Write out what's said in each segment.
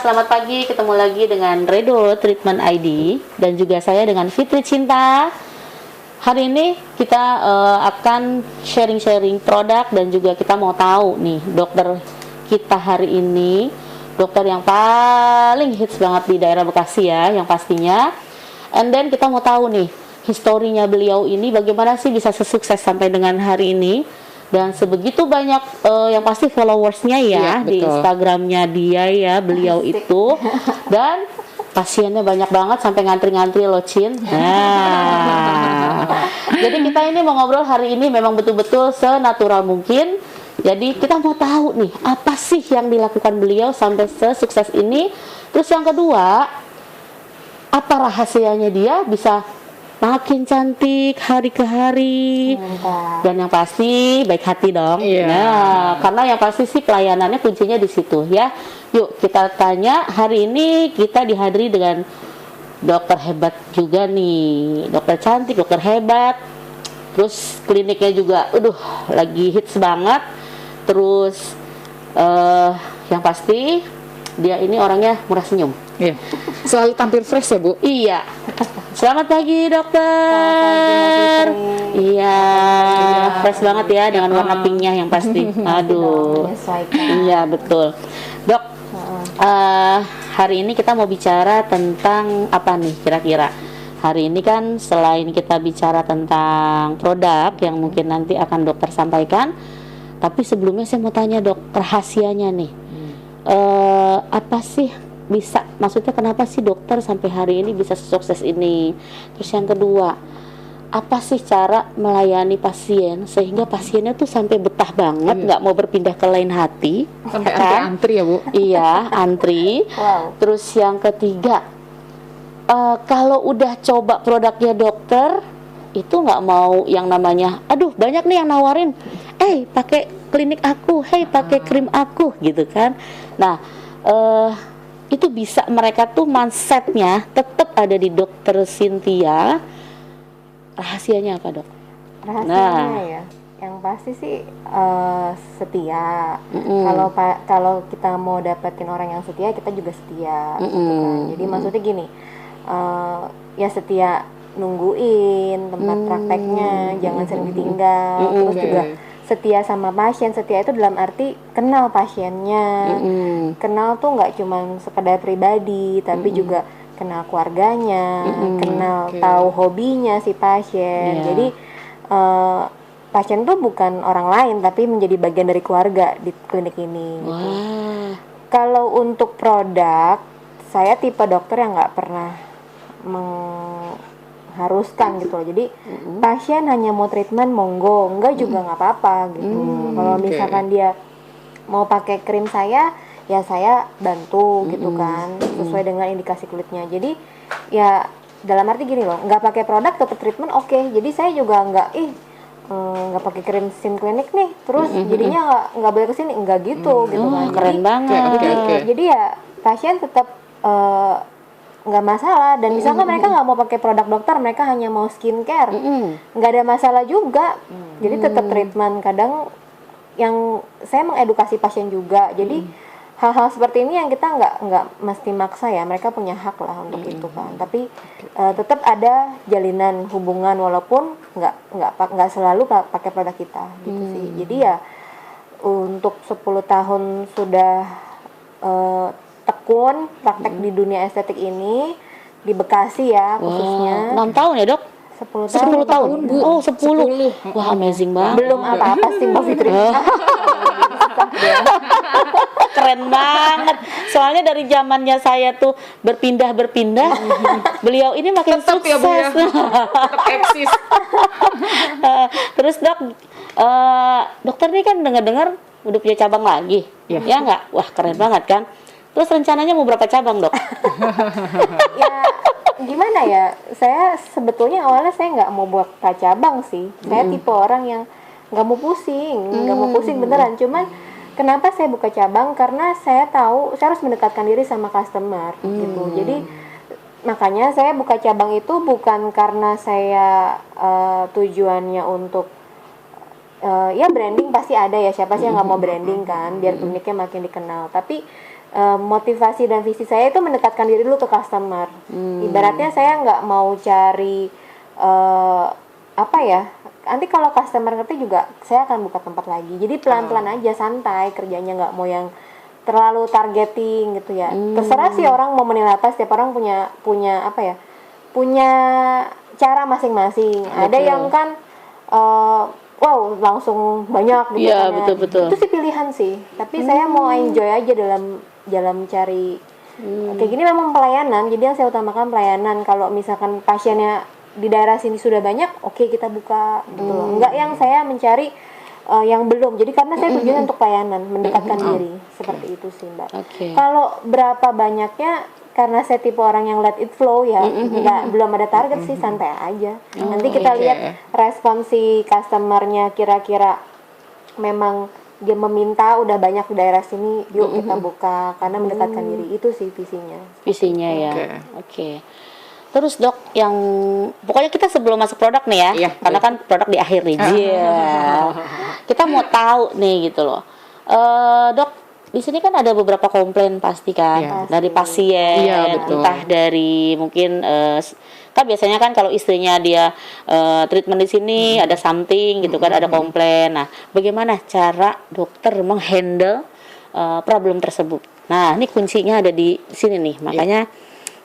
selamat pagi. Ketemu lagi dengan Redo Treatment ID dan juga saya dengan Fitri Cinta. Hari ini kita akan sharing-sharing produk dan juga kita mau tahu nih dokter kita hari ini, dokter yang paling hits banget di daerah Bekasi ya, yang pastinya. And then kita mau tahu nih historinya beliau ini bagaimana sih bisa sesukses sampai dengan hari ini. Dan sebegitu banyak yang pasti followersnya ya di Instagramnya dia ya, beliau itu. Dan pasiennya banyak banget sampai ngantri-ngantri loh, Cin. Nah, jadi kita ini mau ngobrol hari ini memang betul-betul senatural mungkin. Jadi kita mau tahu nih apa sih yang dilakukan beliau sampai sesukses ini. Terus yang kedua, apa rahasianya dia bisa makin cantik hari ke hari. Mantap. Dan yang pasti baik hati dong. Iya. Nah, karena yang pasti sih pelayanannya kuncinya di situ ya. Yuk kita tanya, hari ini kita dihadiri dengan dokter hebat juga nih, dokter cantik, dokter hebat. Terus kliniknya juga, lagi hits banget. Terus yang pasti dia ini orangnya murah senyum. Iya. Selalu tampil fresh ya, Bu? Iya. Selamat pagi dokter. Iya, fresh banget ya dengan warna pinknya yang pasti. Aduh. Iya betul. Dok, hari ini kita mau bicara tentang apa nih kira-kira? Hari ini kan selain kita bicara tentang produk yang mungkin nanti akan dokter sampaikan, tapi sebelumnya saya mau tanya dok, rahasianya nih. Apa sih bisa, maksudnya kenapa sih dokter sampai hari ini bisa sukses ini? Terus yang kedua, apa sih cara melayani pasien sehingga pasiennya tuh sampai betah banget, nggak mau berpindah ke lain hati, sampai kan? antri ya, Bu? Iya, antri. Wow. Terus yang ketiga, kalau udah coba produknya dokter itu nggak mau yang namanya, banyak nih yang nawarin, pakai klinik aku, pakai krim aku, gitu kan? Nah, itu bisa mereka tuh mindsetnya tetap ada di dokter Cynthia. Rahasianya apa dok? Rahasianya ya, yang pasti sih setia. Kalau kita mau dapetin orang yang setia, kita juga setia, gitu kan. Jadi maksudnya gini, ya setia nungguin tempat prakteknya, jangan sering ditinggal. Terus juga setia sama pasien. Setia itu dalam arti kenal pasiennya. Kenal tuh nggak cuma sekedar pribadi, tapi juga kenal keluarganya, kenal tahu hobinya si pasien. Jadi pasien tuh bukan orang lain, tapi menjadi bagian dari keluarga di klinik ini. Gitu. Kalau untuk produk, saya tipe dokter yang nggak pernah haruskan gitu loh. Jadi pasien hanya mau treatment monggo, enggak juga nggak apa-apa gitu. Kalau misalkan dia mau pakai krim saya, ya saya bantu gitu kan, sesuai dengan indikasi kulitnya. Jadi ya dalam arti gini loh, nggak pakai produk tetap treatment oke. Jadi saya juga nggak pakai krim Sin Clinic nih, terus jadinya nggak boleh kesini, enggak gitu gitu kan. Keren banget. Jadi ya pasien tetap nggak masalah, dan misalkan mereka nggak mau pakai produk dokter, mereka hanya mau skincare, nggak ada masalah juga. Jadi tetap treatment. Kadang yang saya mengedukasi pasien juga, jadi hal-hal seperti ini yang kita nggak mesti maksa ya, mereka punya hak lah untuk itu kan. Tapi tetap ada jalinan hubungan walaupun nggak selalu pakai produk kita gitu sih. Jadi ya untuk 10 tahun sudah tekun praktek di dunia estetik ini di Bekasi ya khususnya. 6 tahun ya dok? 10 tahun. Bu. Oh 10. Wah amazing banget. Belum apa-apa sih Mbak Fitri. Keren banget. Soalnya dari zamannya saya tuh berpindah, beliau ini makin tetap sukses. Ya, Bu, ya. Tetap eksis. Terus dok, dokter ini kan dengar udah punya cabang lagi, ya nggak? Wah keren banget kan. Terus rencananya mau berapa cabang dok? Ya gimana ya, saya sebetulnya awalnya saya nggak mau buka cabang sih. Saya tipe orang yang nggak mau pusing beneran. Cuman kenapa saya buka cabang, karena saya tahu saya harus mendekatkan diri sama customer gitu. Jadi makanya saya buka cabang itu bukan karena saya tujuannya untuk ya branding pasti ada ya, siapa sih yang nggak mau branding kan, biar kliniknya makin dikenal. Tapi motivasi dan visi saya itu mendekatkan diri dulu ke customer. Ibaratnya saya nggak mau cari apa ya, nanti kalau customer ngerti juga saya akan buka tempat lagi. Jadi pelan-pelan aja, santai kerjanya, nggak mau yang terlalu targeting gitu ya. Terserah sih orang mau menilai apa, setiap orang punya apa ya, punya cara masing-masing. Ada yang kan wow langsung banyak gitu Iya, kan ya. betul-betul. Itu sih pilihan sih. Tapi saya mau enjoy aja dalam cari kayak gini, memang pelayanan. Jadi yang saya utamakan pelayanan. Kalau misalkan pasiennya di daerah sini sudah banyak, oke, kita buka gitu loh. Enggak yang saya mencari yang belum. Jadi karena saya tujuan untuk pelayanan, mendekatkan diri. Seperti itu sih, Mbak. Oke. Kalau berapa banyaknya, karena saya tipe orang yang let it flow ya, belum ada target sih, santai aja. Nanti kita lihat respon si customernya, kira-kira memang dia meminta udah banyak di daerah sini, yuk kita buka, karena mendekatkan diri. Itu sih Visinya ya. Oke. Terus dok, yang pokoknya kita sebelum masuk produk nih ya, Iya, karena kan produk di akhir nih. Kita mau tahu nih gitu loh. Dok, di sini kan ada beberapa komplain pasti kan, Iya. dari pasien, Iya, betul. entah dari mungkin kan biasanya kan kalau istrinya dia treatment di sini ada something gitu kan, ada komplain. Nah, bagaimana cara dokter menghandle problem tersebut? Nah, ini kuncinya ada di sini nih, makanya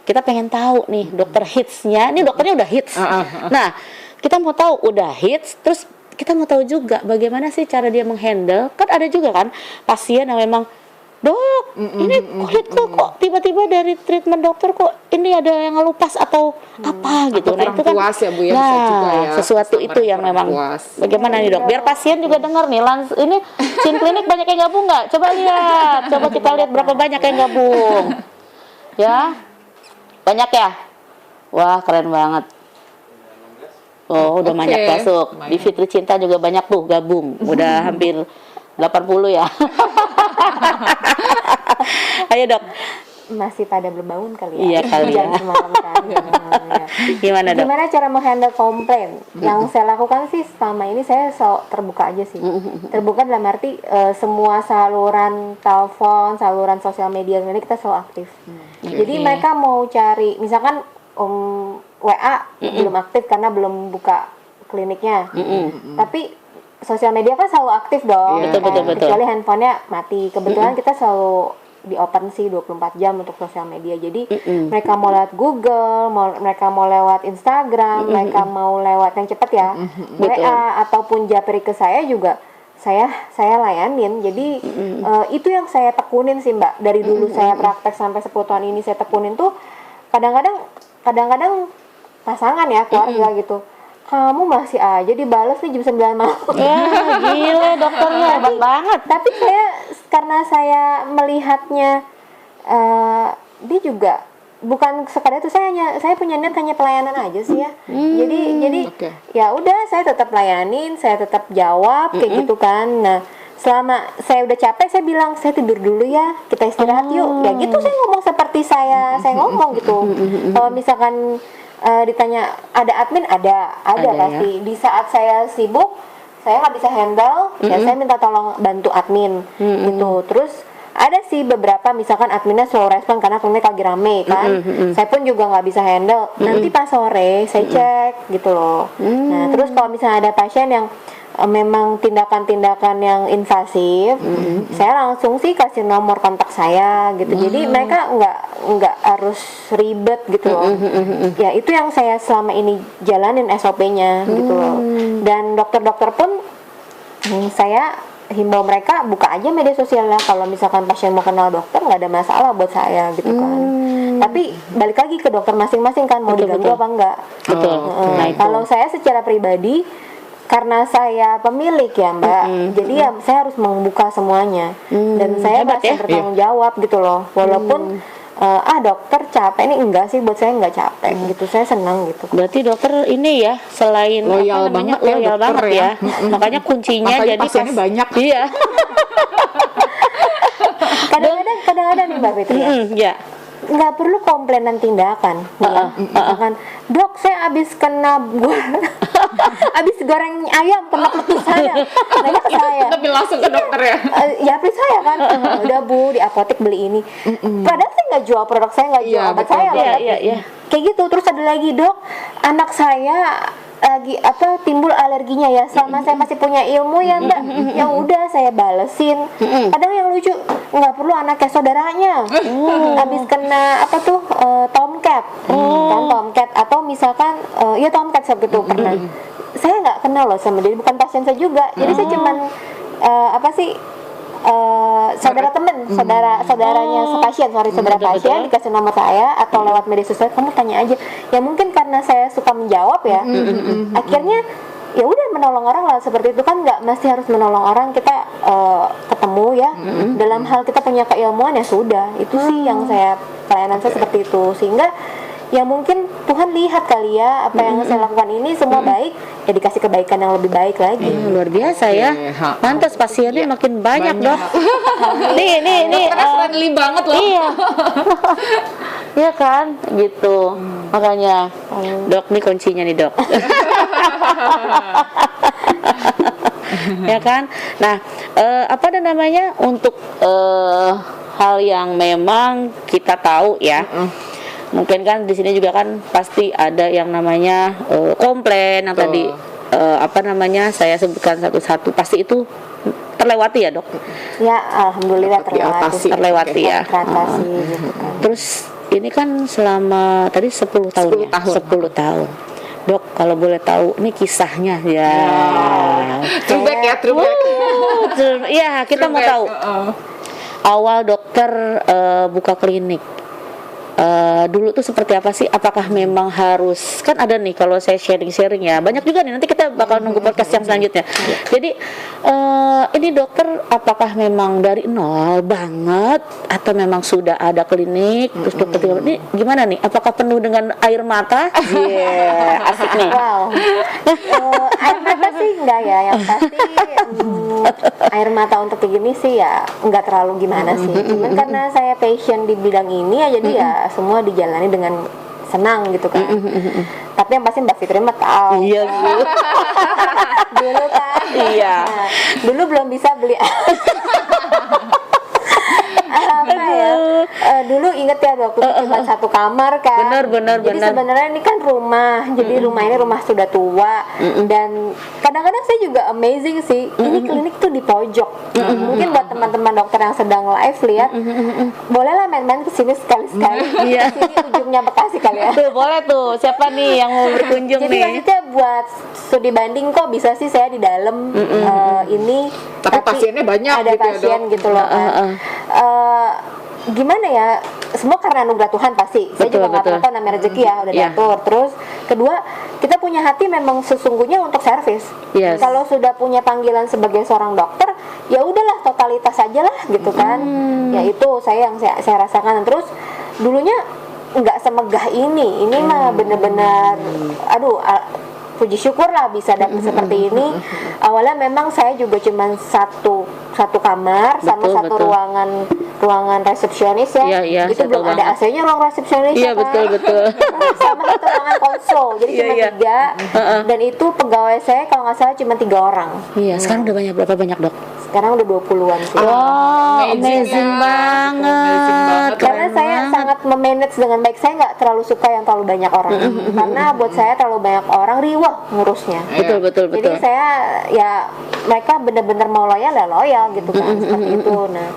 kita pengen tahu nih dokter hitsnya, ini dokternya udah hits. Nah, kita mau tahu udah hits, terus kita mau tahu juga bagaimana sih cara dia menghandle. Kan ada juga kan pasien yang memang, dok, ini kulitku kok tiba-tiba dari treatment dokter kok ini ada yang ngelupas atau apa gitu. Atau Nah, itu kan puas ya, Bu, ya, nah, bisa juga ya, sesuatu customer itu yang kurang memang puas. bagaimana nih dok? Biar pasien juga dengar nih, ini Chin Klinik banyak yang gabung nggak? Coba lihat, coba kita lihat berapa banyak yang gabung. Ya, banyak ya? Wah, keren banget. Oh, udah banyak masuk. Di Fitri Cinta juga banyak tuh gabung. Udah hampir 80 ya. Ayo dok. masih pada belum bangun kali ya. Iya kali ya. Jam semalam kan. Gimana dok? Gimana cara menghandle komplain? Yang saya lakukan sih selama ini, saya terbuka aja sih. Terbuka dalam arti semua saluran telepon, saluran sosial media ini kita selalu aktif. Jadi mereka mau cari, misalkan WA belum aktif karena belum buka kliniknya. Tapi sosial media kan selalu aktif dong. Betul. Kecuali handphonenya mati. Kebetulan kita selalu di open sih 24 jam untuk sosial media. Jadi mereka mau lewat Google, mereka mau lewat Instagram, mereka mau lewat yang cepat ya, WA ataupun japri ke saya juga saya layanin. Jadi itu yang saya tekunin sih Mbak. Dari dulu saya praktek sampai 10 tahun ini saya tekunin tuh, kadang-kadang pasangan ya, keluarga gitu, kamu masih aja dibales nih jam 9 malam. Gila dokternya hebat banget. Tapi karena saya melihatnya dia juga bukan sekadar itu, saya punya niat hanya pelayanan aja sih ya. Jadi ya udah, saya tetap layanin, saya tetap jawab kayak gitu kan. Nah, selama saya udah capek, saya bilang saya tidur dulu ya, kita istirahat yuk. Ya gitu, saya ngomong seperti saya ngomong gitu. Kalau misalkan ditanya ada admin, ada pasti. Ya. Di saat saya sibuk, saya nggak bisa handle, ya saya minta tolong bantu admin gitu. Terus ada sih beberapa, misalkan adminnya slow respon karena klinik lagi rame kan, saya pun juga nggak bisa handle. Nanti pas sore saya cek gitu loh. Nah terus kalau misalnya ada pasien yang memang tindakan-tindakan yang invasif, saya langsung sih kasih nomor kontak saya gitu. Jadi mereka nggak harus ribet gitu loh. Ya itu yang saya selama ini jalanin SOP-nya gitu loh. Dan dokter-dokter pun saya himbau mereka buka aja media sosialnya. Kalau misalkan pasien mau kenal dokter, nggak ada masalah buat saya gitu kan. Tapi balik lagi ke dokter masing-masing kan, mau diganggu apa enggak. Betul. Kalau saya secara pribadi, karena saya pemilik ya Mbak, jadi ya saya harus membuka semuanya, dan saya merasa bertanggung jawab gitu loh. Walaupun dokter capek, ini enggak sih, buat saya enggak capek gitu, saya senang gitu. Berarti dokter ini ya, selain loyal banget ya. Makanya kuncinya makanya jadi pasiennya banyak. Iya. Kadang-kadang nih Mbak Fitri ya. nggak perlu komplainan tindakan nih ya. Misalkan, dok saya abis kena abis goreng ayam kena petis saya, nanya ke saya, Tapi langsung ke dokter ya. ya please saya kan, udah bu di apotek beli ini. Padahal saya nggak jual produk saya, nggak jual Iya, obat betul. saya loh. Iya. Kayak gitu. Terus ada lagi, dok anak saya lagi timbul alerginya ya, sama saya masih punya ilmu ya mbak, yang udah saya balesin. Kadang yang lucu, nggak perlu anaknya saudaranya habis kena tomcat kan, tomcat atau misalkan ya tomcat seperti itu pernah. Saya nggak kenal loh sama dia, bukan pasien saya juga, jadi saya cuman saudara temen, saudaranya sepasien, saudara pasien dikasih nomor saya atau lewat media sosial, kamu tanya aja. Ya mungkin karena saya suka menjawab ya, akhirnya ya udah menolong orang lah. Seperti itu kan, nggak mesti harus menolong orang, kita ketemu ya dalam hal kita punya keilmuan ya sudah, itu sih yang pelayanan saya seperti itu. Sehingga ya mungkin Tuhan lihat kali ya apa yang saya lakukan ini semua baik, ya dikasih kebaikan yang lebih baik lagi. Luar biasa ya. Pantas pasiennya makin banyak, Dok. Nih Dokternya friendly banget loh. Iya. Iya kan, gitu. Makanya, Dok, nih kuncinya nih, Dok. Ya kan. Nah, untuk hal yang memang kita tahu ya. Mungkin kan di sini juga kan pasti ada yang namanya komplain yang tadi saya sebutkan satu-satu, pasti itu terlewati ya, Dok. Ya alhamdulillah terlewati ya. Teratasi gitu kan. Terus ini kan selama tadi 10 tahun ya? 10 tahun. Dok, kalau boleh tahu ini kisahnya ya. Throwback ya, throwback. Iya, kita mau tahu. Awal dokter buka klinik. Dulu tuh seperti apa sih? Apakah memang harus, kan ada nih kalau saya sharing ya, banyak juga nih, nanti kita bakal nunggu podcast yang selanjutnya. Jadi ini dokter apakah memang dari nol banget atau memang sudah ada klinik terus dokter ini gimana nih? Apakah penuh dengan air mata? Asik nih. Wow. Air mata sih enggak ya, yang pasti air mata untuk kayak gini sih ya enggak terlalu gimana sih. Cuman karena saya passion di bidang ini ya, jadi ya semua dijalani dengan senang gitu kan. Tapi yang pasti Mbak Fitri mah tahu. Iya, Bu. Dulu kan. Iya. Nah, dulu belum bisa beli dulu inget ya waktu itu cuma satu kamar kan. Benar. Jadi sebenarnya ini kan rumah. Jadi rumah ini rumah sudah tua dan kadang-kadang saya juga amazing sih. Ini klinik tuh di pojok. Mungkin buat teman-teman dokter yang sedang live lihat, bolehlah main-main ke sini sekali-sekali. Iya. Sini ujungnya Bekasi kali ya. Tuh, boleh tuh. Siapa nih yang mau berkunjung Jadi nih? maksudnya buat studi banding kok bisa sih saya di dalam ini. Tapi pasiennya banyak ada gitu ya, pasien Dok? gitu loh kan. Gimana ya, semua karena anugerah Tuhan pasti. Saya juga nggak pernah tahu namanya rezeki ya, udah diatur. Terus kedua, kita punya hati memang sesungguhnya untuk servis. Yes. Kalau sudah punya panggilan sebagai seorang dokter, ya udahlah totalitas aja lah gitu kan. Ya itu saya rasakan. Terus dulunya nggak semegah ini mah bener-bener puji syukur lah bisa dapat seperti ini. Awalnya memang saya juga cuma satu kamar sama satu ruangan resepsionis ya. Iya, itu belum ada AC-nya ruang resepsionis. Iya, betul. Sama satu ruangan konsul. Jadi cuma 3. Dan itu pegawai saya kalau nggak salah cuma 3 orang. Iya, sekarang udah berapa banyak, Dok? Sekarang udah 20-an sih. Wow, Amazing amazing ya. banget. Karena Keren saya banget. sangat memanage dengan baik. Saya nggak terlalu suka yang terlalu banyak orang. Karena buat saya terlalu banyak orang riweh ngurusnya. Betul. Jadi saya ya mereka benar-benar mau loyal ya loyal gitu kan, seperti itu. Nah,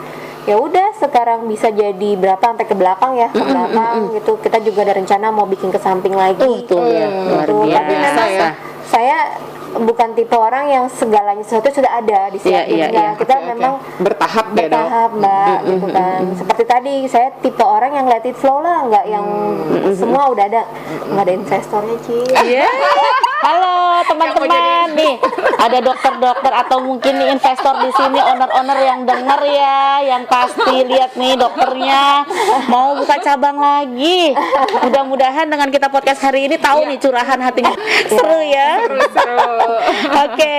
ya udah sekarang bisa jadi berapa sampai ke belakang ya, ke belakang gitu. Kita juga ada rencana mau bikin ke samping lagi. Tuh ya, luar Gitu. Tapi memang biasa. saya bukan tipe orang yang segalanya sesuatu sudah ada di siapin. Iya. Kita Oke. memang Bertahap ya, Dok. bertahap Mbak gitu kan. Seperti tadi saya tipe orang yang let it flow lah, nggak yang semua udah ada, nggak ada investornya Ci. Iya. Halo teman-teman, nih ada dokter-dokter atau mungkin nih investor di sini, owner-owner yang denger ya, yang pasti lihat nih dokternya mau buka cabang lagi. Mudah-mudahan dengan kita podcast hari ini tahu nih curahan hatinya. Seru ya. Seru. Oke,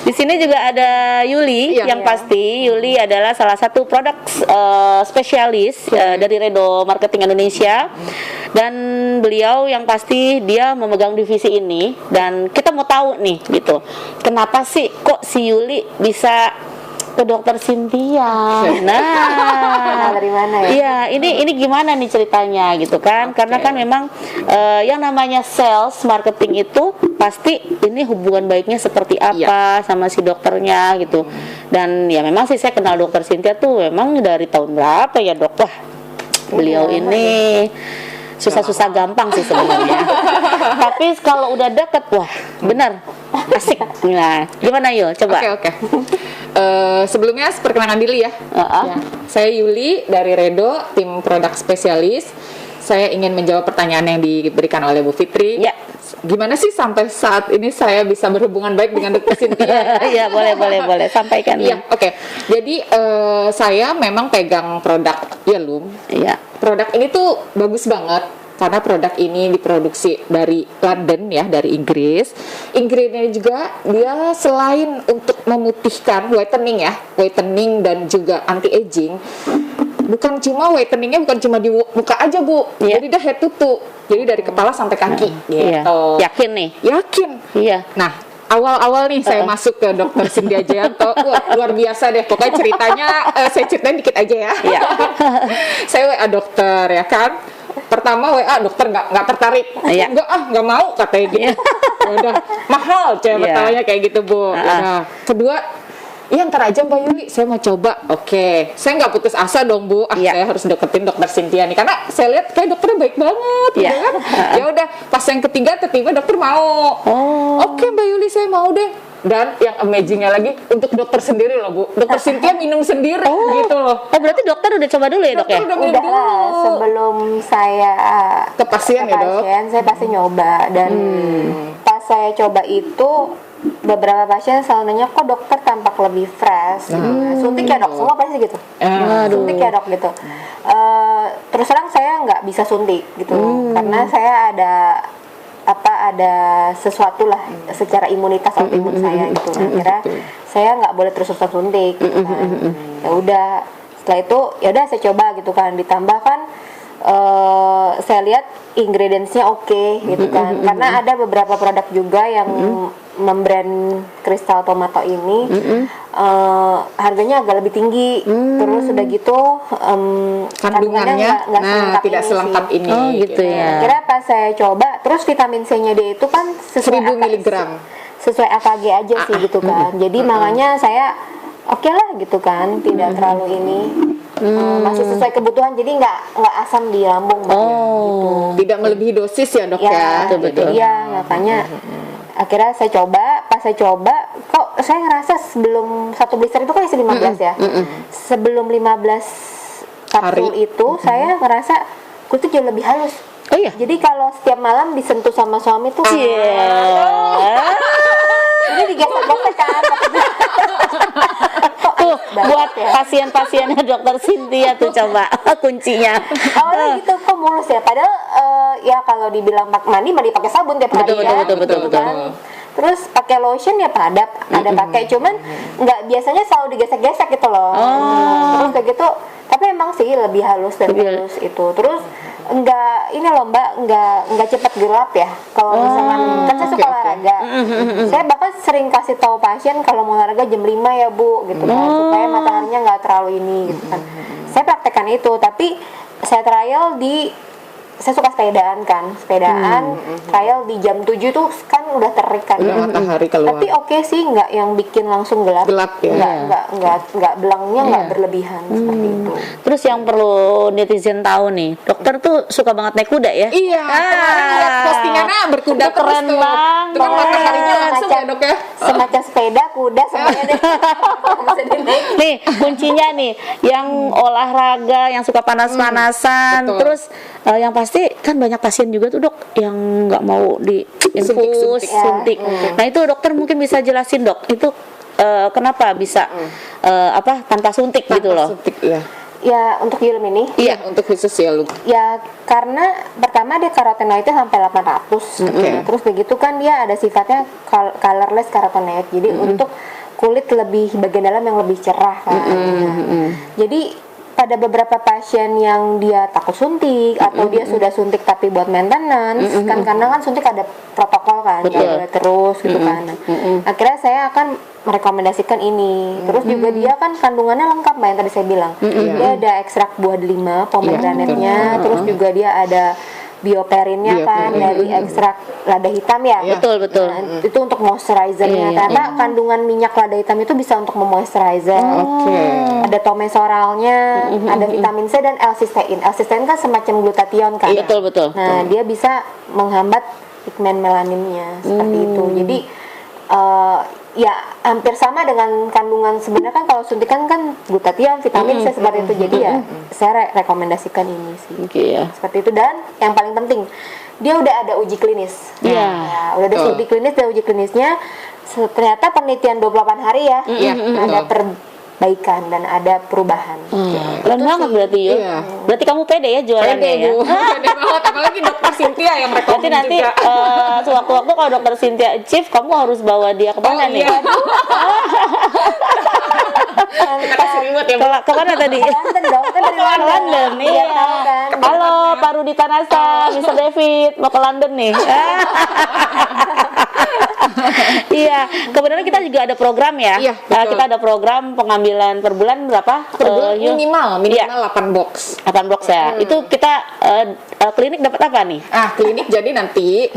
di sini juga ada Yuli, Iya. yang pasti Yuli adalah salah satu produk spesialis dari Redo Marketing Indonesia, dan beliau yang pasti dia memegang divisi ini, dan kita mau tahu nih gitu, kenapa sih kok si Yuli bisa ke dokter Cynthia? Nah, dari mana ya? iya, ini gimana nih ceritanya gitu kan? Karena kan memang yang namanya sales marketing itu pasti ini hubungan baiknya seperti apa sama si dokternya gitu. Dan ya memang sih saya kenal dokter Cynthia tuh memang dari tahun berapa ya, Dok? Wah, beliau ini susah-susah gampang sih sebenarnya. Tapi kalau udah deket, wah benar asik. Nah, gimana Yul? Coba. Oke. Sebelumnya perkenalkan diri ya. Ya. Saya Yuli dari Redo, tim produk spesialis. Saya ingin menjawab pertanyaan yang diberikan oleh Bu Fitri. Ya. Gimana sih sampai saat ini saya bisa berhubungan baik dengan Dr. Cynthia? Iya, boleh sampaikan. Iya, oke. Jadi saya memang pegang produk Yelum. Iya. Produk ini tuh bagus banget karena produk ini diproduksi dari London ya, dari Inggris. Ingredientnya juga dia selain untuk memutihkan, whitening dan juga anti aging. Bukan cuma whiteningnya bukan cuma di muka aja, Bu. Iya. Jadi dia head to toe. Jadi dari kepala sampai kaki Iya. gitu. Yakin nih? Yakin. Iya. Nah, awal-awal nih saya masuk ke Dr. Cynthia Jayanto, wah luar biasa deh. Pokoknya ceritanya saya ceritain dikit aja ya. Iya. Saya WA dokter ya kan. Pertama WA dokter nggak tertarik. Iya. Nggak mau katanya gitu. Ya udah mahal cewek Iya. bertanya kayak gitu, Bu. Nah, kedua, iya ntar aja Mbak Yuli, saya mau coba. Oke, saya nggak putus asa dong, Bu. Iya. Saya harus deketin dokter Cynthia nih, karena saya lihat kayak dokternya baik banget, Iya. gitu kan. Ya udah, pas yang ketiga tiba-tiba dokter mau. Oh. Oke Mbak Yuli, saya mau deh. Dan yang amazingnya lagi, untuk dokter sendiri loh, Bu. Dokter Cynthia minum sendiri, gitu loh. Oh, berarti dokter udah coba dulu ya, Dok ya? Dokter udah minum Udah dulu. lah, sebelum saya Ke pasien ya, Dok? saya pasti nyoba. Dan pas saya coba itu, beberapa pasien selalu nanya, kok dokter tampak lebih fresh gitu. Suntik ya dok, semua pasti gitu. Suntik ya dok gitu. Terus terang saya nggak bisa suntik gitu, karena saya ada sesuatu lah secara imunitas autoimun saya gitu. Akhirnya saya nggak boleh terus-terusan suntik gitu kan. Ya udah, setelah itu ya udah saya coba gitu kan, ditambah kan saya lihat ingredientsnya oke gitu kan, karena ada beberapa produk juga yang membrand kristal tomato ini harganya agak lebih tinggi, terus udah gitu Kandungannya tidak ini selengkap sih. ini. Oh, gitu ya. Kira pas saya coba, terus vitamin C-nya dia itu kan 1000 miligram. sesuai AKG aja sih gitu kan. Jadi makanya saya oke lah gitu kan, tidak terlalu ini. Masih sesuai kebutuhan, jadi nggak asam di lambung banget gitu. Tidak melebihi dosis ya, Dok ya. betul. Iya, makanya akhirnya saya coba. Pas saya coba, kok saya ngerasa sebelum satu blister itu kan isi 15 ya. Sebelum 15 kapsul Hari. itu saya ngerasa kulit jauh lebih halus. Oh iya. Jadi kalau setiap malam disentuh sama suami tuh jadi digesek-gesek kan. Tuh, buat ya. pasien-pasiennya dokter Cynthia tuh coba kuncinya. Awalnya gitu kok mulus ya, padahal ya kalau dibilang mandi pakai sabun tiap hari Betul, ya, betul, betul, gitu betul. kan. Terus pakai lotion ya padat, ada pakai, cuman nggak biasanya selalu digesek-gesek gitu loh. Terus kayak gitu, tapi emang sih lebih halus dan halus itu. Terus enggak ini loh Mbak, enggak cepat gelap ya. Kalau misalkan kan saya suka olahraga. Saya bahkan sering kasih tahu pasien kalau mau olahraga jam 5 ya Bu gitu kan, supaya mataharinya nggak terlalu ini gitu kan. Saya praktekkan itu, tapi saya trial saya suka sepedaan, trial di jam 7 tuh kan udah terik kan. Udah matahari keluar. Tapi oke sih, nggak yang bikin langsung gelap. Gelap ya. Nggak belangnya nggak berlebihan seperti itu. Terus yang perlu netizen tahu nih, dokter tuh suka banget naik kuda ya? Iya, kemarin lihat postingannya berkuda Itu keren terus tuh. banget. Itu kan mataharinya langsung ya dok ya. semacam sepeda, kuda, semuanya deh. Bisa dinaikin. Nih kuncinya nih, yang olahraga, yang suka panas-panasan, betul. terus yang pasti kan banyak pasien juga tuh dok yang nggak mau di infus, suntik. Nah itu dokter mungkin bisa jelasin dok, itu kenapa bisa tanpa suntik gitu loh? Suntik, ya. Ya untuk Yulm ini Iya, untuk khusus ya lu. ya karena pertama dia karotenoidnya sampai 800. Nah, terus begitu kan dia ada sifatnya colorless karotenoid. Jadi untuk kulit lebih bagian dalam yang lebih cerah kan. Jadi pada beberapa pasien yang dia takut suntik atau dia sudah suntik tapi buat maintenance kan, karena kan suntik ada protokol kan, nggak boleh terus gitu kan. Nah, akhirnya saya akan merekomendasikan ini. Terus juga dia kan kandungannya lengkap Mbak yang tadi saya bilang. Dia ada ekstrak buah delima, pomegranate-nya, terus juga dia ada bioperinnya kan dari ekstrak lada hitam ya. Betul. Nah, itu untuk moisturizernya. Karena kandungan minyak lada hitam itu bisa untuk memoisturizer. Ada tomesoralnya, ada vitamin C dan L-cysteine. L-cysteine kan semacam glutathione kan. Betul. Nah, dia bisa menghambat pigmen melaninnya seperti itu. Jadi ya hampir sama dengan kandungan sebenarnya kan kalau suntikan kan glutathione, vitamin C seperti itu. Jadi ya saya rekomendasikan ini sih. Seperti itu. Dan yang paling penting dia udah ada uji klinis. Ya, udah ada uji klinis, uji klinisnya ternyata penelitian 28 hari ya. Ada perbaikan dan ada perubahan. Keren banget berarti ya. Berarti kamu pede ya jualannya Pede ya. Bu. Pede banget, apalagi dokter Cynthia yang Berarti rekomend nanti juga. sewaktu-waktu kalau dokter Cynthia achieve, kamu harus bawa dia kemana nih? Kita kasih reward ya Bu. Ke mana tadi? London dong, kan dari Ke London, Biar iya. tahu kan. Halo, Pak Rudi Tanasa, Mr. David, mau ke London nih. Iya, kebetulan kita juga ada program ya. Iya, betul. Kita ada program pengambilan per bulan berapa? Per bulan Yul? minimal Iya. 8 box. 8 box ya. Itu kita klinik dapat apa nih? Klinik jadi nanti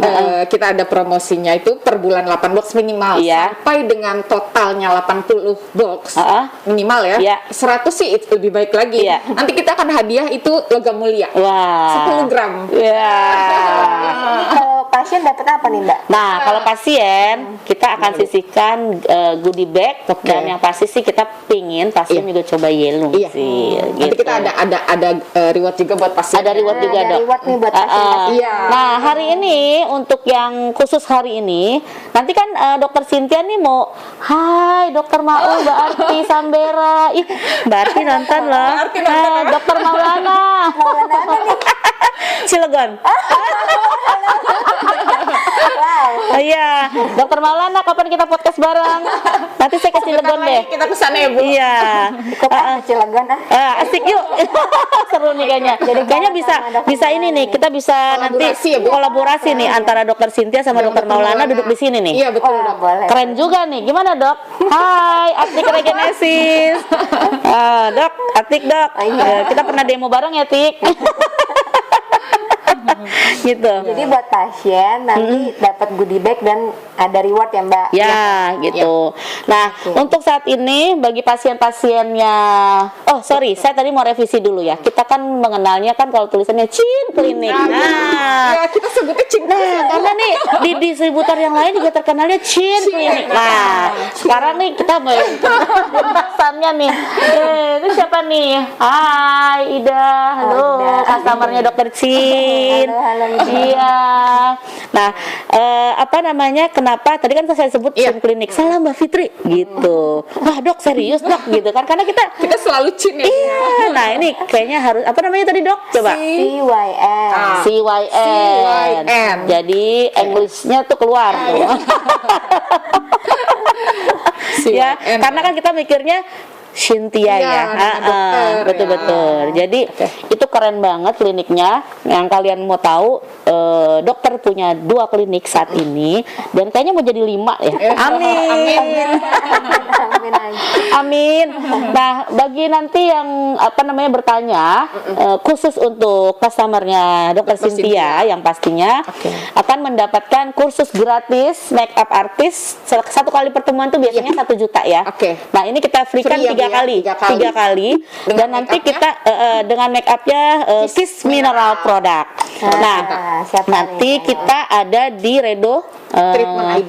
kita ada promosinya itu per bulan 8 box minimal sampai dengan totalnya 80 box minimal ya. Iya. 100 sih itu lebih baik lagi. Iya. Nanti kita akan hadiah itu logam mulia. Wah. 10 gram. Ya. Kalau pasien dapat apa nih Mbak? Nah, kalau pasien kita akan sisihkan goodie bag dan yang pasti sih kita pingin pasien juga coba Yellow sih. Nanti Gitu. kita ada reward juga buat pasien. Ada reward juga Ada dok. reward nih buat pasien. Iya. Nah hari ini untuk yang khusus hari ini nanti kan dokter Cynthia nih mau Hai dokter Maul, Mbak Arti Sambera. Ih Mbak Arti nonton loh. Dokter Maulana. Maulana apa nih? Cilegon. Wow. Iya, dokter Maulana kapan kita podcast bareng? Nanti saya ke Cilegon deh. Kita kesana ya Bu. Iya. Ikut ke Cilegon Asik yuk. Seru nih kayaknya. Jadi kayaknya bisa ini nih, kita bisa nanti Kolaborasi ya, Bu? kolaborasi nih antara dokter Cynthia sama dokter Maulana duduk di sini nih. Iya betul Dok. Boleh. Keren juga nih. Gimana, Dok? Hai, Atik Regenesis. Dok, Atik, Dok. Kita pernah demo bareng ya, Tik. Gitu. Jadi buat pasien nanti dapat goodie bag dan ada reward ya Mbak. Ya, gitu. Nah, untuk saat ini bagi pasien-pasiennya, saya tadi mau revisi dulu ya. Kita kan mengenalnya kan kalau tulisannya Chin Klinik. Ya kita sebutnya cinta. Karena nih di distributor yang lain juga terkenalnya Chin Klinik. Nah, sekarang nih kita mau pembahasannya nih. Itu siapa nih? Hai Ida, halo, customernya Dokter Chin. Halo Ida. Iya. Nah, kenapa tadi kan saya sebut Chin Klinik. Salah Mbak Fitri gitu. Wah, Dok, serius, Dok gitu kan. Karena kita selalu Chin ya. Iya. Nah, ini kayaknya harus apa namanya tadi, Dok? Coba. CYN. CYN. Jadi Englishnya tuh keluar tuh. Ya, karena kan kita mikirnya Cynthia ya, betul-betul. Jadi itu keren banget kliniknya. Yang kalian mau tahu, dokter punya 2 klinik saat ini dan kayaknya mau jadi 5 ya. Amin. Amin. Nah, bagi nanti yang bertanya khusus untuk customernya dokter Cynthia yang pastinya akan mendapatkan kursus gratis make up artist. Satu kali pertemuan tuh biasanya 1 juta ya. Nah, ini kita freekan 3 kali. Dan nanti kita dengan make upnya Kiss Mineral Product. Nah, siapa nanti nih? kita ada di Redo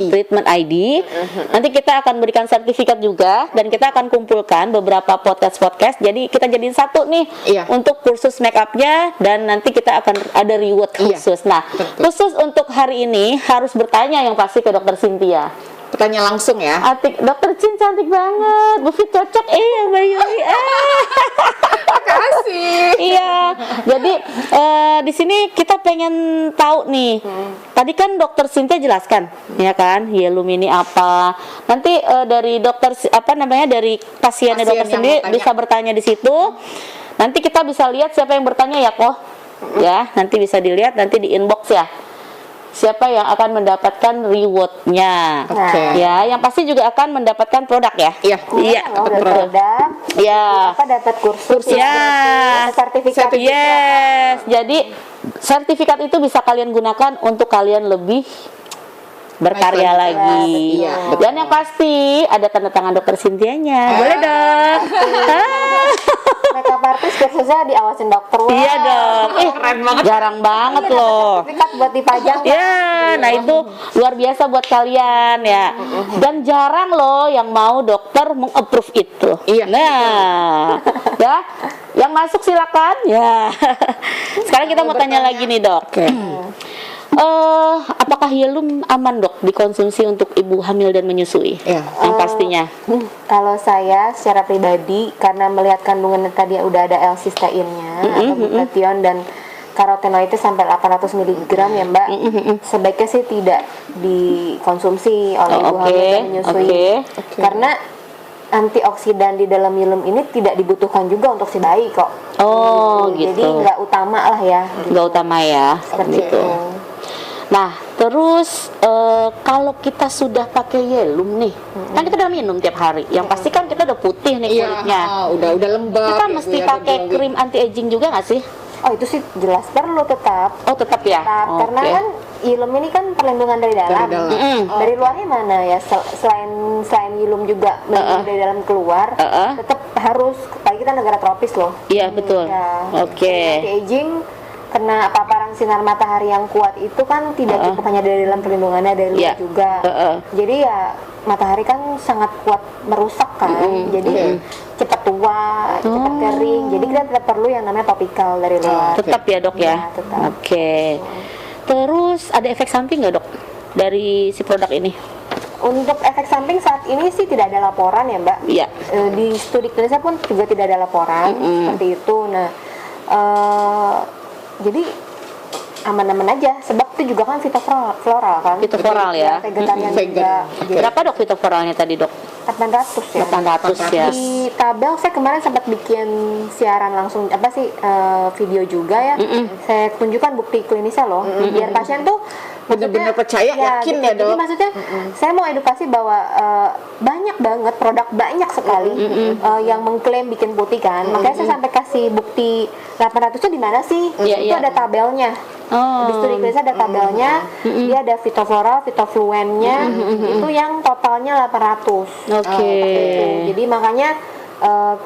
Treatment ID. Nanti kita akan berikan sertifikat juga dan kita akan kumpulkan beberapa podcast. Jadi kita jadiin satu nih untuk kursus make upnya dan nanti kita akan ada reward khusus. Nah, khusus untuk hari ini harus bertanya yang pasti ke Dokter Cynthia. Bertanya langsung ya. Dokter Cin cantik banget, Bu Fit cocok Mbak Yuli. Makasih. Iya, jadi di sini kita pengen tahu nih. Tadi kan Dokter Cynthia jelaskan, ya kan, Yelum ini apa. Nanti dari dokter dari pasiennya dokter sendiri bisa bertanya di situ. Nanti kita bisa lihat siapa yang bertanya ya kok. Ya, nanti bisa dilihat nanti di inbox ya. Siapa yang akan mendapatkan rewardnya? Ya, yang pasti juga akan mendapatkan produk ya. Iya, dapat produk. Ya. Dapat kursus. Ya. Sertifikat. Yes. Jadi sertifikat itu bisa kalian gunakan untuk kalian lebih berkarya lagi. Iya, Dan yang pasti ada tanda tangan Dokter Cynthia-nya. Boleh dong. Makeup artist biasanya diawasin dokter. Iya dong. Keren banget. Jarang banget loh. Sertifikat buat dipajang. Ya, nah itu luar biasa buat kalian ya. Dan jarang loh yang mau dokter meng-approve itu. Iya. Nah, ya, yang masuk silakan ya. Sekarang kita mau tanya lagi nih dok. Apakah Yelum aman dok dikonsumsi untuk ibu hamil dan menyusui? Yang pastinya. Kalau saya secara pribadi karena melihat kandungan tadi udah ada L-cysteinnya atau glutathione dan karotenoid itu sampai 800 mg ya Mbak, sebaiknya sih tidak dikonsumsi oleh ibu hamil dan menyusui karena antioksidan di dalam Yelum ini tidak dibutuhkan juga untuk si bayi kok. Gitu. Jadi nggak utama lah ya. Nggak utama ya. Seperti gitu. Nah, terus kalau kita sudah pakai Yelum nih, kan kita udah minum tiap hari. Yang pasti kan kita udah putih nih kulitnya. Udah lembab. Kita mesti pakai krim anti aging juga nggak sih? Oh itu sih jelas perlu tetap. Tetap ya. Karena kan Yelum ini kan perlindungan dari dalam. Dari luarnya mana ya? Selain Yelum juga dari dalam keluar, tetap harus. Apalagi kita negara tropis loh. Iya betul. Anti aging kena paparan sinar matahari yang kuat itu kan tidak cukup hanya dari dalam perlindungannya, dari luar juga. Jadi ya matahari kan sangat kuat merusak kan. Jadi cepat tua, cepat kering. Jadi kita tetap perlu yang namanya topikal dari luar. Tetap ya dok ya. Tetap. Terus ada efek samping nggak dok dari si produk ini? Untuk efek samping saat ini sih tidak ada laporan ya Mbak. Iya. Di studi klinisnya pun juga tidak ada laporan seperti itu. Nah, jadi aman-aman aja. Sebab itu juga kan fitofloral kan. Fitofloral ya. Vegetarian juga. Berapa dok fitofloralnya tadi dok? 800 ya. 800 ya. Di tabel saya kemarin sempat bikin siaran langsung video juga ya. Saya tunjukkan bukti klinisnya loh. Biar pasien tuh benar-benar percaya, yakin gitu. ya dok. Jadi maksudnya saya mau edukasi bahwa banyak banget produk banyak sekali yang mengklaim bikin putih kan. Makanya saya sampai kasih bukti 800-nya di mana sih? Itu ada tabelnya. Di studi klinisnya ada tabelnya. Dia ada fitofloral, fitofluennya. Itu yang totalnya 800. Jadi makanya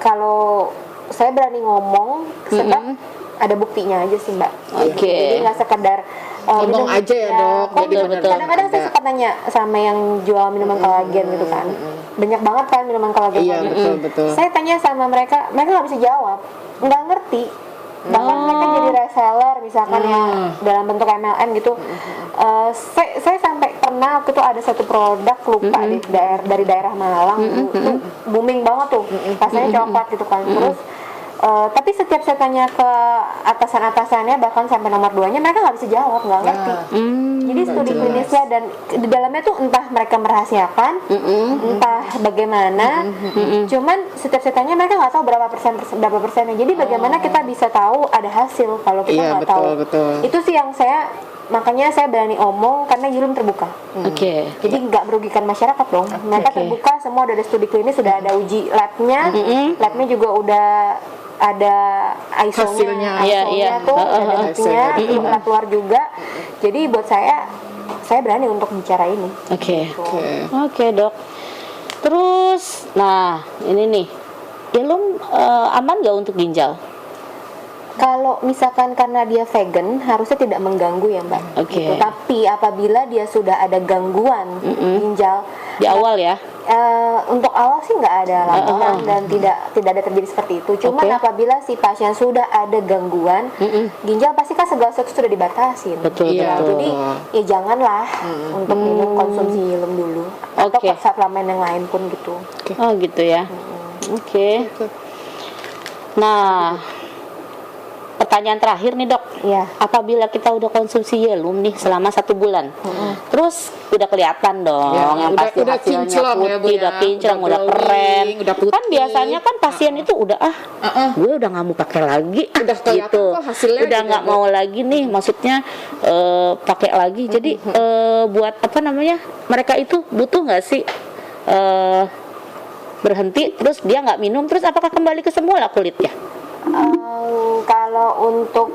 kalau saya berani ngomong sebab ada buktinya aja sih Mbak. Jadi nggak sekedar ngomong aja ya dok. Jadi kadang-kadang saya suka tanya sama yang jual minuman kolagen gitu kan. Banyak banget kan minuman kolagen. Iya betul. Saya tanya sama mereka nggak bisa jawab, nggak ngerti. Bahkan mereka jadi reseller misalkan ya dalam bentuk MLM gitu. Saya sampai pernah waktu itu ada satu produk lupa dari daerah Malang itu booming banget tuh, rasanya coklat gitu kan. Terus tapi setiap saya tanya ke atasan-atasannya bahkan sampai nomor 2-nya mereka nggak bisa jawab, nggak ngerti. Jadi studi klinisnya dan di dalamnya tuh entah mereka merahasiakan, entah bagaimana. Cuman setiap saya tanya mereka nggak tahu berapa persennya. Jadi bagaimana kita bisa tahu ada hasil kalau kita nggak tahu. Itu sih yang makanya saya berani omong karena Yelum terbuka. Jadi nggak merugikan masyarakat dong. Mereka terbuka, semua udah ada studi klinis, sudah ada uji labnya, labnya juga udah ada ISO-nya, tuh ada buktinya, lab luar juga. Jadi buat saya berani untuk bicara ini. Oke, dok. Terus, nah ini nih, Yelum aman nggak untuk ginjal? Kalau misalkan karena dia vegan harusnya tidak mengganggu ya Mbak. Oke. Gitu. Tapi apabila dia sudah ada gangguan ginjal Di awal ya. untuk awal sih nggak ada laporan dan tidak ada terjadi seperti itu. Cuman Oke. apabila si pasien sudah ada gangguan ginjal pasti kan segala sesuatu sudah dibatasin. Betul, Iya. betul. Jadi ya janganlah untuk minum konsumsi hilum dulu atau Oke. suplemen yang lain pun gitu. Oh gitu ya. Oke. Nah, pertanyaan terakhir nih dok. Iya. Apabila kita udah konsumsi Yelum nih selama 1 bulan, terus udah kelihatan dong, Ya, yang udah- pasti udah hasilnya kinclong ya, Bu, putih, ya. udah kinclong, Udah udah keren. glowing, udah putih. Kan biasanya kan pasien itu udah gue udah nggak mau pakai lagi, Udah kelihatan gitu. kok hasilnya Udah juga, nggak Bu. mau lagi nih, maksudnya pakai lagi. Jadi buat apa namanya? Mereka itu butuh nggak sih? Berhenti terus dia nggak minum terus apakah kembali ke semula kulitnya? Kalau untuk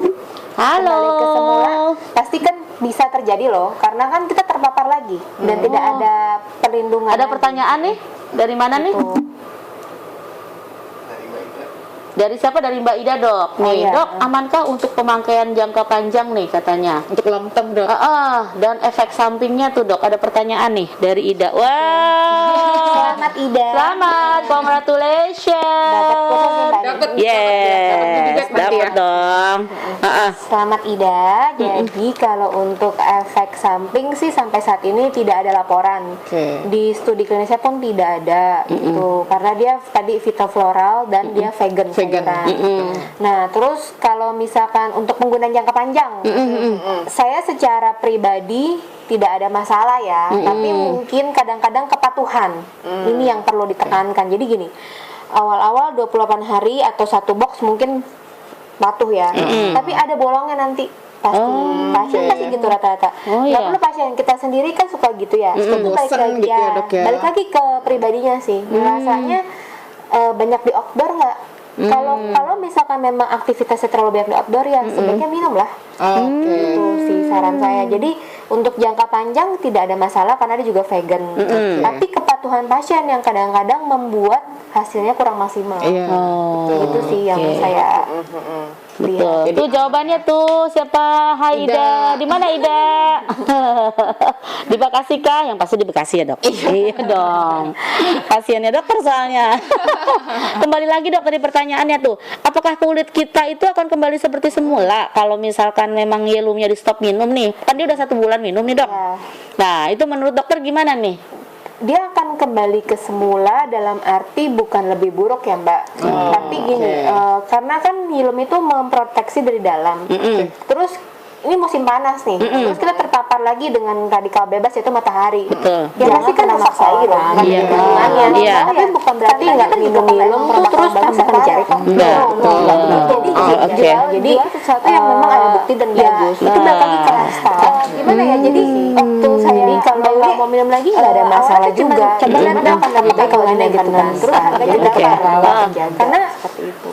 kembali ke semula pasti kan bisa terjadi loh, karena kan kita terpapar lagi dan tidak ada perlindungan. Ada lagi. pertanyaan nih dari mana nih? Tuh. Dari siapa? Dari Mbak Ida dok. Nih iya. dok, amankah untuk pemakaian jangka panjang nih katanya? Untuk long term, Dok. Dan efek sampingnya tuh dok. Ada pertanyaan nih dari Ida. Wow. Selamat Ida. Selamat, congratulations. Dapat khusus nih, Mbak. Dapat Yes, dapat dong. Selamat Ida. Jadi kalau untuk efek samping sih sampai saat ini tidak ada laporan. Oke. Di studi klinisnya pun tidak ada gitu. Karena dia tadi fitofloral dan dia vegan. Vegan. sayuran. Nah, terus kalau misalkan untuk penggunaan jangka panjang, saya secara pribadi tidak ada masalah ya, tapi mungkin kadang-kadang kepatuhan. Ini yang perlu ditekankan. Jadi gini, awal-awal 28 hari atau 1 box mungkin patuh ya. Tapi ada bolongnya nanti. Pasien pasti gitu rata-rata. Nggak perlu pasien, kita sendiri kan suka gitu ya. Itu balik bosen lagi gitu ya, Dok, ya. balik lagi ke pribadinya sih. Rasanya banyak di outdoor nggak? Kalau misalkan memang aktivitasnya terlalu banyak di outdoor ya sebaiknya minum lah. Itu sih saran saya. Jadi untuk jangka panjang tidak ada masalah karena dia juga vegan. Tapi kepatuhan pasien yang kadang-kadang membuat hasilnya kurang maksimal. Iya. Itu sih yang saya Betul. lihat. Tuh jawabannya tuh siapa? Hai Ida. Di mana Ida? Di Bekasi kah? Yang pasti di Bekasi ya dok. Iya dong. Pasiennya dokter soalnya. Kembali lagi dok dari pertanyaannya tuh. Apakah kulit kita itu akan kembali seperti semula kalau misalkan memang Yelumnya di stop minum nih? Kan dia udah 1 bulan minum nih dok. Ya. Nah itu menurut dokter gimana nih? Dia akan kembali ke semula dalam arti bukan lebih buruk ya Mbak. Tapi gini, karena kan hilum itu memproteksi dari dalam. Terus ini musim panas nih, terus kita terpapar lagi dengan radikal bebas yaitu matahari. Betul. Ya pasti kan rusak lagi dong. Iya. Iya. Tapi bukan berarti nggak minum hilum tuh terus tanpa dicari kok. Enggak. Jadi sesuatu yang memang ada bukti dan bagus. Itu balik lagi ke lifestyle. Gimana ya? Jadi waktu saya kalau nggak mau minum lagi nggak ada masalah juga. Coba lihat akan lebih baik kalau ini gitu kan. Terus harganya berapa? Karena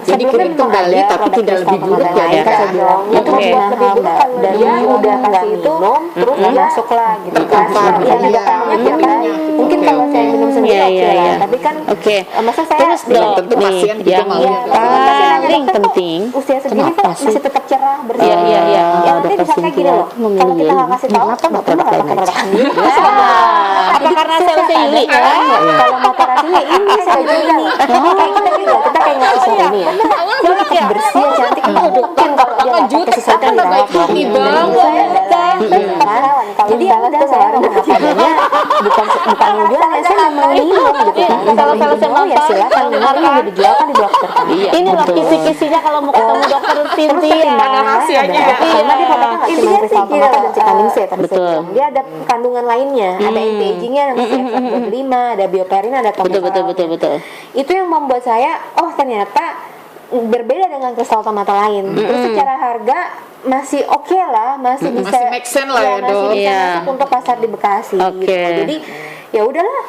Jadi kulit kembali tapi tidak lebih buruk ya, Dok? Dok? Itu membuat lebih buruk kalau dia udah kasih itu terus dia masuk lah gitu kan. Iya, mungkin kalau saya minum sendiri oke lah. Tapi kan masa saya Terus dok tentu nih pasien juga yang mau. paling penting. usia segini kan masih tetap cerah bersih. Iya. Ya nanti Dokter misalnya gini Cynthia loh, kalau kita nggak kasih tahu kan dokter nggak pakai produk sendiri. Apa karena salesnya Yuli? Kalau motorasinya ini saya bilang kayak kita juga kita kayak ngasih ini ya. Kalau kita bersih ya cantik kita mungkin kalau dia nggak pakai sesuatu yang dirawat. Jadi ya udah saya ngomong apa adanya, bukan jual ya saya memang minum gitu kan. Kalau saya mau ya silakan dengar ini udah dijual kan di dokter kan. Ini loh kisi-kisinya kalau mau ketemu dokter Cynthia. rahasianya ya. Karena dia katakan nggak cuma kristal tomata dan vitamin C tadi saya Betul. bilang. Dia ada kandungan lainnya, ada anti-agingnya, ada CF25, ada bioperin, ada tocoferol. Betul. Itu yang membuat saya, oh ternyata berbeda dengan kristal tomata lain. Terus secara harga masih oke lah, masih bisa Masih make sense lah ya, masih Dok. bisa Iya. masuk untuk pasar di Bekasi. Oke. Gitu. Jadi ya udahlah.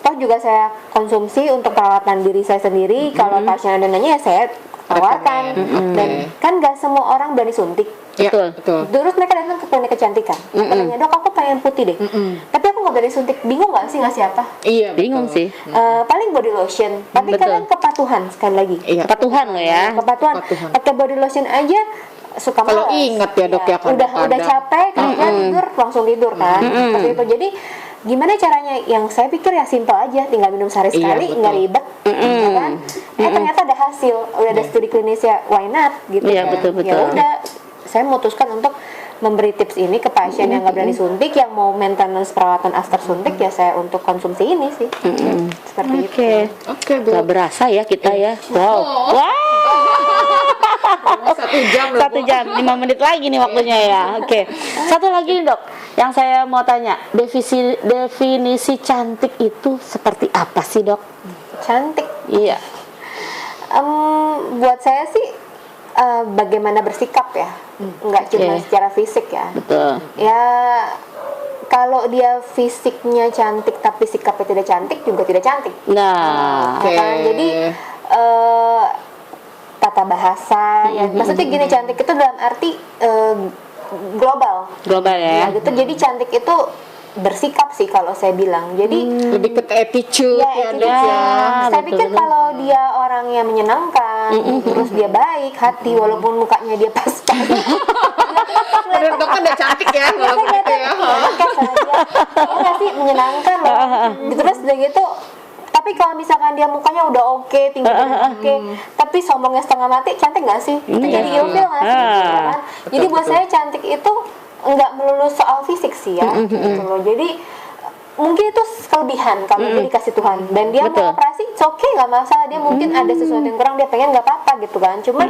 Toh juga saya konsumsi untuk perawatan diri saya sendiri. Kalau pasien ada nanya ya saya tawarkan. Dan kan gak semua orang berani suntik. Iya, Betul. betul. Terus mereka datang ke klinik kecantikan. Katanya, "Dok, aku pengen putih deh." Tapi aku nggak berani suntik. Bingung nggak sih ngasih apa? Iya, Bingung betul. sih. Paling body lotion. Tapi Betul. kalian kepatuhan sekali lagi. Iya. Kepatuhan lo ya. Kepatuhan. Kepatuhan. Pakai body lotion aja suka Kalau malas. ingat ya, Dok, ya, udah kadang-kadang. capek kerja tidur langsung tidur kan. Seperti itu. Jadi gimana caranya? Yang saya pikir ya simpel aja, tinggal minum sehari Iya, sekali, betul. nggak ribet, ya kan? Ternyata ada hasil, udah ada studi klinisnya, why not gitu Iya, kan? betul-betul. Ya udah, saya memutuskan untuk memberi tips ini ke pasien yang nggak berani suntik, yang mau maintenance perawatan after suntik, ya saya untuk konsumsi ini sih. Seperti itu. Oke. Oke, Bu. Gak berasa ya kita ya. Wow. Oh. Wow. Ngomong 1 jam loh, 1 jam 5 menit lagi nih waktunya ya. Oke. Satu lagi nih, Dok, yang saya mau tanya, definisi cantik itu seperti apa sih, Dok? Cantik. Iya. Buat saya sih bagaimana bersikap ya, nggak cuma Oke. secara fisik ya. Betul. Ya kalau dia fisiknya cantik tapi sikapnya tidak cantik juga tidak cantik. Nah, Oke. Ya kan? Jadi tata bahasa, ya maksudnya gini, cantik itu dalam arti global. global Ya ya. gitu. Jadi cantik itu bersikap sih kalau saya bilang. Jadi Lebih ke attitude ya, ya, attitude Dok, ya. ya. Saya betul, pikir betul. kalau dia orangnya menyenangkan, terus dia baik hati, walaupun mukanya dia pas-pas. Bener, Dok, kan udah cantik ya walaupun itu ya. Iya sih, menyenangkan loh. Terus udah gitu, tapi kalau misalkan dia mukanya udah oke, tinggi badan oke, tapi sombongnya setengah mati, cantik nggak sih? Itu jadi ilfil nggak sih? Ya kan? Jadi buat saya cantik itu nggak melulu soal fisik sih ya, gitu loh. Jadi mungkin itu kelebihan kalau dia dikasih Tuhan dan dia Betul. mau operasi, it's okay, nggak masalah. Dia mungkin ada sesuatu yang kurang, dia pengen, nggak apa-apa gitu kan. Cuman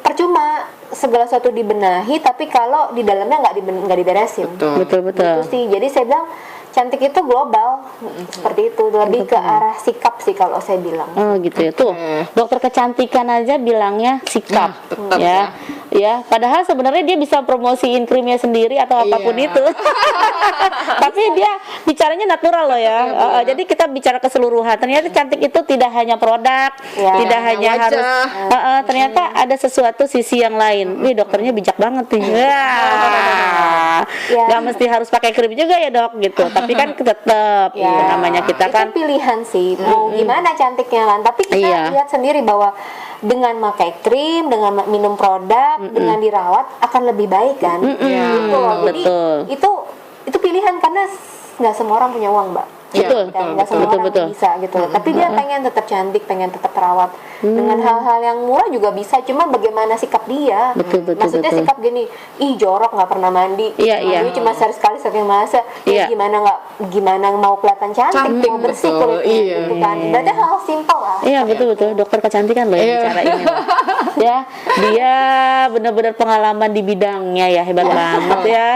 percuma segala sesuatu dibenahi, tapi kalau di dalamnya nggak diberesin. Betul, betul. Itu sih. Jadi saya bilang cantik itu global, seperti itu, lebih ke arah sikap sih kalau saya bilang. Oh gitu ya. Tuh, dokter kecantikan aja bilangnya sikap. tetap Ya. Ya, padahal sebenarnya dia bisa promosiin krimnya sendiri atau apapun Iya. itu. Tapi dia bicaranya natural loh ya. Jadi kita bicara keseluruhan. Ternyata cantik itu tidak hanya produk, Ya. tidak hanya Wajah. harus ternyata ada sesuatu sisi yang lain. Wih, dokternya bijak banget nih. Wah. Ya. Gak mesti harus pakai krim juga ya, Dok, gitu. Tapi kan tetap namanya kita itu kan pilihan sih, mau gimana cantiknya kan. Tapi kita Iya. lihat sendiri bahwa dengan pakai krim, dengan minum produk, dengan dirawat akan lebih baik kan. Gitu loh. Jadi Betul. itu pilihan karena nggak semua orang punya uang, Mbak. Iya, Kan, betul, nggak semua betul, orang betul. bisa gitu loh. Tapi dia pengen tetap cantik, pengen tetap terawat dengan hal-hal yang murah juga bisa. Cuma bagaimana sikap dia? Betul, Maksudnya betul. sikap gini, ih jorok nggak pernah mandi, Iya, iya. mandi cuma sehari sekali saking masa. Iya. Gimana mau kelihatan cantik, Cantik, mau bersih betul. kulitnya, Iya. gitu kan. Berarti hal simpel lah. Iya, betul, dokter kecantikan loh yang bicara ini loh. Ya, dia benar-benar pengalaman di bidangnya ya, hebat banget ya.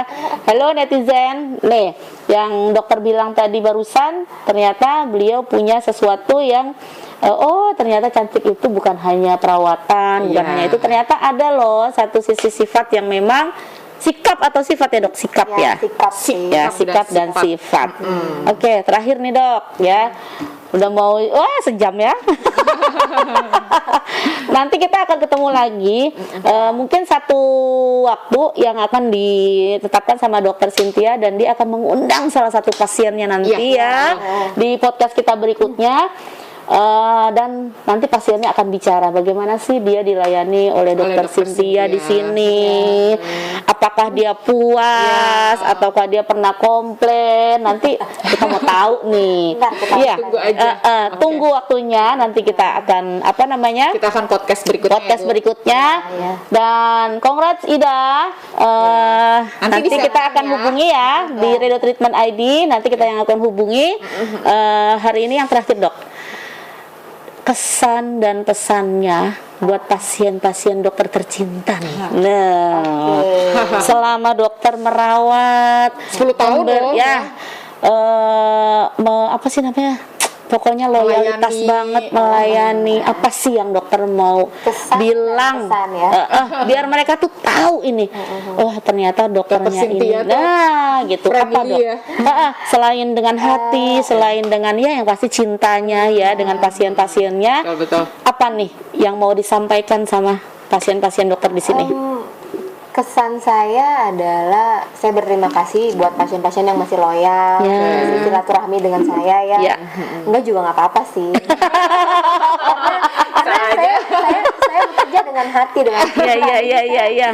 Halo netizen, nih yang dokter bilang tadi barusan, ternyata beliau punya sesuatu yang ternyata cantik itu bukan hanya perawatan, bukan hanya itu, ternyata ada loh satu sisi sifat yang memang sikap atau sifat ya, Dok, sikap ya. Sikap sih. Ya, sikap dan sifat. Oke, terakhir nih, Dok, ya. Udah mau sejam ya. Nanti kita akan ketemu lagi. Mungkin satu waktu yang akan ditetapkan sama Dokter Cynthia dan dia akan mengundang salah satu pasiennya nanti ya di podcast kita berikutnya. Dan nanti pasiennya akan bicara bagaimana sih dia dilayani oleh Dokter Cynthia di sini. Apakah dia puas ataukah dia pernah komplain? Nanti kita mau tahu nih. Bentar, kita Iya. tunggu aja. Tunggu waktunya, nanti kita akan Kita akan podcast berikutnya. podcast Bu. berikutnya. Dan congrats Ida. Nanti bisa kita akan ya. hubungi ya di Radio Treatment ID. Nanti kita yang akan hubungi. Hari ini yang terakhir, Dok. Kesan dan pesannya buat pasien-pasien dokter tercinta nih. Nah, selama dokter merawat 10 tahun loh. ya. Apa sih namanya? Pokoknya loyalitas Melayani. banget melayani. Apa sih yang dokter mau Kesan dan bilang? pesan ya. Biar mereka tuh tahu ini. Oh, ternyata dokternya Dokter ini. Cynthia tuh Nah, gitu. Apa, friendly Dok? ya. Selain dengan hati, selain dengan ya yang pasti cintanya ya dengan pasien-pasiennya. Betul. Apa nih yang mau disampaikan sama pasien-pasien dokter di sini? Kesan saya adalah saya berterima kasih buat pasien-pasien yang masih loyal, masih silaturahmi dengan saya ya. Enggak juga nggak apa-apa sih. karena saya bekerja dengan hati, dengan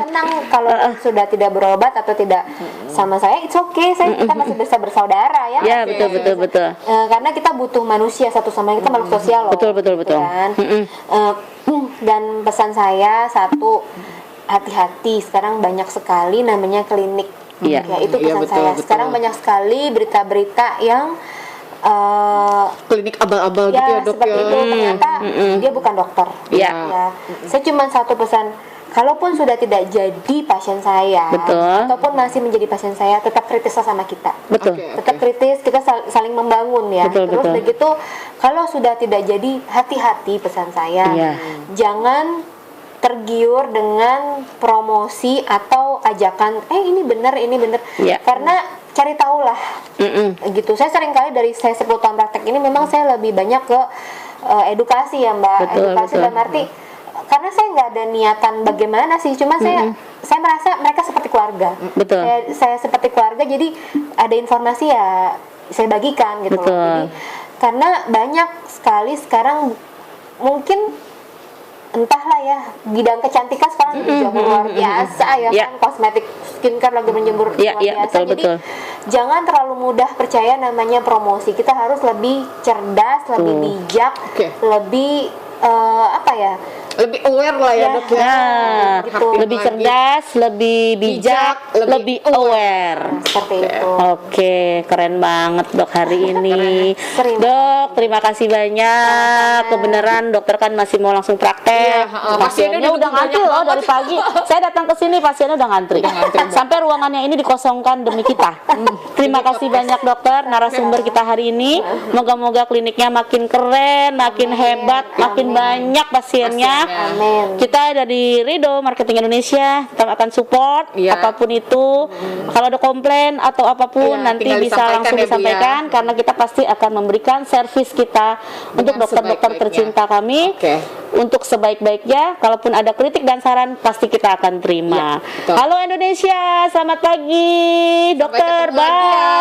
senang kalau sudah tidak berobat atau tidak sama saya, it's okay. Kita masih bisa bersaudara ya. Ya, betul. Karena kita butuh manusia satu sama lain, kita makhluk sosial loh. Betul. Kan? Dan pesan saya satu, hati-hati, sekarang banyak sekali namanya klinik. Ya itu pesan saya. Sekarang banyak sekali berita-berita yang klinik abal-abal gitu ya, Dok, seperti itu, ternyata dia bukan dokter. Ya. Saya cuma satu pesan, kalaupun sudah tidak jadi pasien saya, ataupun masih menjadi pasien saya, tetap kritislah sama kita. Tetap kritis, kita saling membangun ya. Terus begitu, kalau sudah tidak jadi, hati-hati pesan saya. Jangan tergiur dengan promosi atau ajakan ini benar karena cari tahu lah gitu. Saya sering kali dari saya 10 tahun praktek ini memang saya lebih banyak ke edukasi ya Mbak. Edukasi dalam arti karena saya nggak ada niatan bagaimana sih, cuma saya merasa mereka seperti keluarga. Saya seperti keluarga, jadi ada informasi ya saya bagikan gitu loh. Jadi karena banyak sekali sekarang mungkin entahlah ya, bidang kecantikan sekarang menjamur luar biasa ya kan, kosmetik skincare lagi menjamur luar biasa. Jadi jangan terlalu mudah percaya namanya promosi. Kita harus lebih cerdas, lebih bijak, lebih lebih aware lah ya, Dok ya. Gitu. Lebih cerdas, lebih bijak, lebih aware. Seperti itu. Oke, keren banget Dok hari ini. Dok, terima kasih banyak. Kebenaran dokter kan masih mau langsung praktek. Pasiennya udah ngantri loh dari pagi. Saya datang ke sini pasiennya udah ngantri. Sampai ruangannya ini dikosongkan demi kita. Terima kasih banyak dokter, narasumber kita hari ini. Moga-moga kliniknya makin keren, makin hebat, makin banyak pasiennya. Amin. Kita dari Rido Marketing Indonesia tetap akan support apapun itu. Kalau ada komplain atau apapun nanti bisa langsung disampaikan karena kita pasti akan memberikan servis kita untuk dokter-dokter tercinta kami untuk sebaik-baiknya. Kalaupun ada kritik dan saran pasti kita akan terima. Halo Indonesia, selamat pagi dokter. Bye.